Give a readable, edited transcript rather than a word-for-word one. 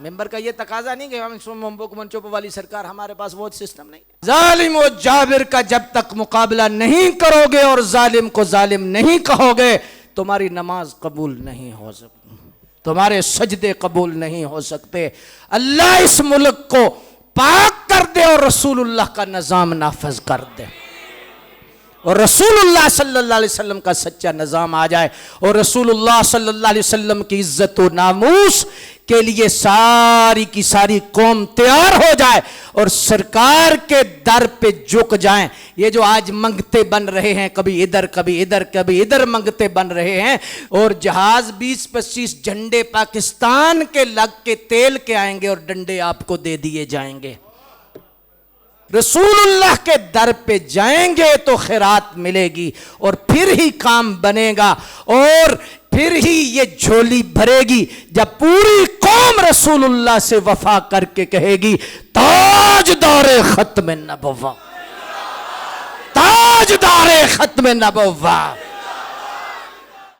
Member का ये तकाजा नहीं कि हम मंचों पर वाली सरकार, हमारे पास वो सिस्टम नहीं। जालिम और जाबिर का जब तक मुकाबला नहीं करोगे और जालिम को जालिम नहीं कहोगे, तुम्हारी नमाज कबूल नहीं हो सकती, तुम्हारे सजदे कबूल नहीं हो सकते। अल्लाह इस मुल्क को पाक कर दे और रसूलुल्लाह का निजाम नाफिज कर दे, और रसूलुल्लाह सल्लल्लाहु अलैहि वसल्लम का सच्चा निजाम आ जाए, और रसूलुल्लाह सल्लल्लाहु अलैहि वसल्लम की इज्जत और नामूस के लिए सारी की सारी कौम तैयार हो जाए और सरकार के दर पे झुक जाएं। ये जो आज मंगते बन रहे हैं, कभी इधर कभी इधर कभी इधर मंगते बन रहे हैं, और जहाज 20-25 झंडे पाकिस्तान के लग के तेल के आएंगे और डंडे आपको दे दिए जाएंगे। रसूलुल्लाह के दर पे जाएंगे तो खैरात मिलेगी, और फिर ही काम बनेगा, और फिर ही ये झोली भरेगी जब पूरी कौम रसूलुल्लाह से वफा करके कहेगी ताजदारे खत्म नबुव्वत, ताजदारे खत्म नबुव्वत।